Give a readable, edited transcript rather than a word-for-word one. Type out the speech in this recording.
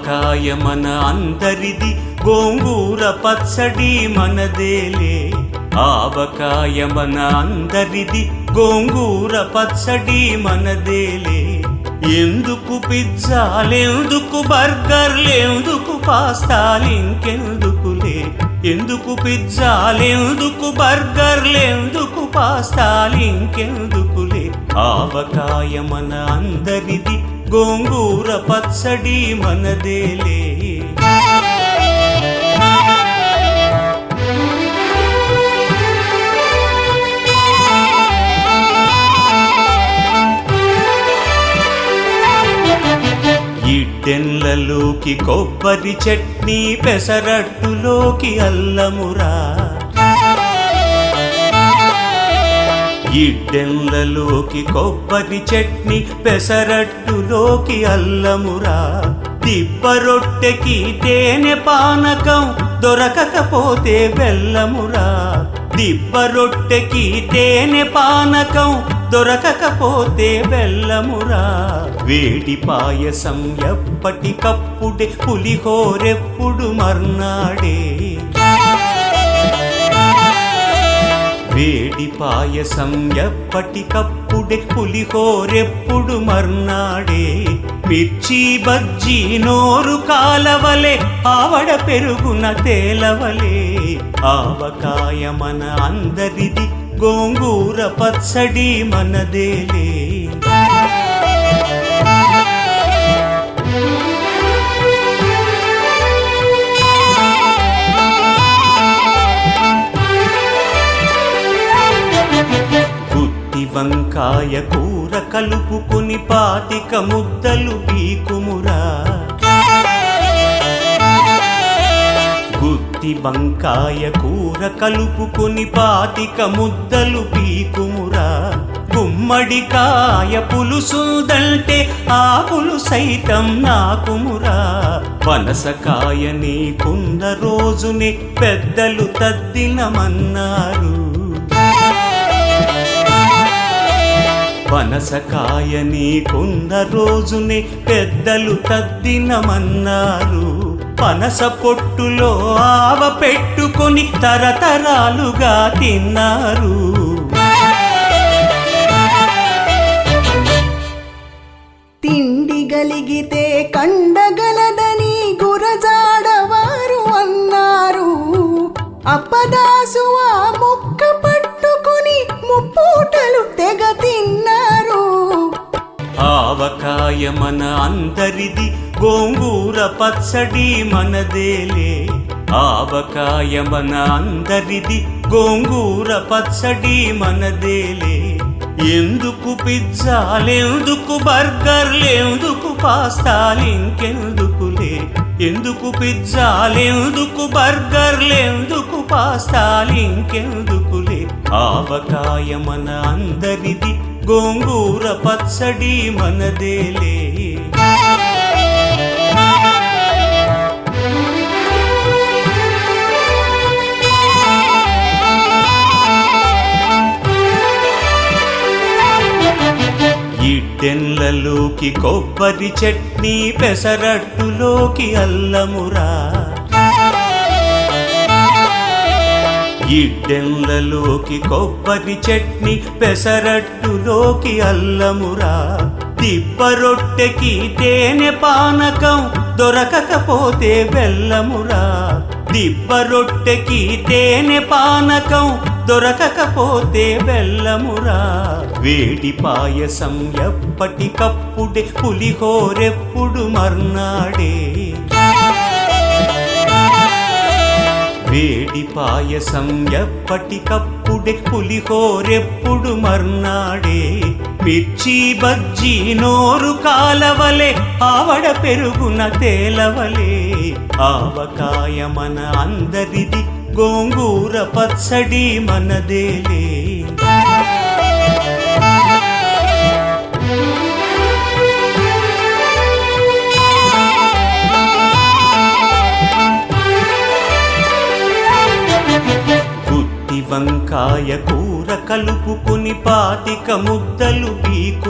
ఆవకాయ మన అందరిది, గోంగూర పచ్చడి మనదేలే. ఆవకాయ మన అందరిది, గోంగూర పచ్చడి మనదేలే. ఎందుకు పిజ్జాలెందుకు బర్గర్లెందుకు పాస్తాలింకెందుకులే. ఎందుకు పిజ్జాలెందుకు బర్గర్లెందుకు పాస్తాలింకెందుకులే. ఆవకాయ మన అందరిది, గోంగూర పచ్చడి మనదేలే. ఇడ్డెన్లలోకి కొబ్బరి చట్నీ, పెసరట్టులోకి అల్లమురా. ఇడ్డెన్లలోకి కొబ్బరి చట్నీ, పెసరట్టులోకి అల్లమురా. దిబ్బ రొట్టెకి తేనె పానకం, దొరకకపోతే బెల్లమురా. దిబ్బ రొట్టెకి తేనె పానకం, దొరకకపోతే బెల్లమురా. వేడి పాయసం ఎప్పటికప్పుడే, పులిహోరెప్పుడు మర్నాడే. వేడి పాయసం ఎప్పటికప్పుడే, పులిహోరెప్పుడు మర్నాడే. మిర్చి బజ్జీ నోరు కాలవలే, ఆవడ పెరుగున తేలవలే. ఆవకాయ మన అందరిది, గోంగూర పచ్చడి మనదేలే. గుత్తి వంకాయ కూర కలుపుకొని, 25 ముద్దలు పీకుమురా. గుత్తి వంకాయ కూర కలుపుకొని, 25 ముద్దలు పీకుమురా. గుమ్మడికాయ పులుసుదంటే, ఆ పులుసైతం నాకుమురా. పనసకాయ నీకున్న రోజునే పెద్దలు తద్దినమన్నారు. పనసకాయ నీకున్న రోజునే పెద్దలు తద్దినమన్నారు. పనస పొట్టులో ఆవ పెట్టుకొని, తరతరాలుగా తిన్నారు. తిండి గలిగితే కండగలదని గురజాడవారు అన్నారు. అప్పదాసు ఆ ముక్క పట్టుకుని, ముప్పూటలు తెగ తిన్నారు. ఆవకాయ మన అందరిది, గోంగూర పచ్చడి మనదేలే. ఆవకాయ మన అందరిది, గోంగూర పచ్చడి మనదేలే. ఎందుకు పిజ్జాలెందుకు బర్గర్లెందుకు పాస్తాలింకెందుకులే. ఎందుకు పిజ్జాలెందుకు బర్గర్లెందుకు పాస్తాలింకెందుకులే. ఆవకాయ మన అందరిది, గోంగూర పచ్చడి మనదేలే. ఇడ్డెన్లలోకి కొబ్బరి చట్నీ, పెసరట్టులోకి అల్లమురా. ఇడ్డెన్లలోకి కొబ్బరి చట్నీ, పెసరట్టులోకి అల్లమురా. దిబ్బ రొట్టెకి తేనె పానకం, దొరకకపోతే బెల్లమురా. దిబ్బ రొట్టెకి తేనె పానకం, దొరకకపోతే బెల్లమురా. వేడి పాయసం ఎప్పటికప్పుడే, పులిహోరెప్పుడు మర్నాడే. వేడి పాయసం ఎప్పటికప్పుడే, పులిహోరెప్పుడు మర్నాడే. మిర్చి బజ్జీ నోరు కాలవలే, ఆవడ పెరుగున తేలవలే. ఆవకాయ మన అందరిది, గోంగూర పచ్చడి మనదేలే. వంకాయ కూర కలుపుకొని 25 ముద్దలు పీకు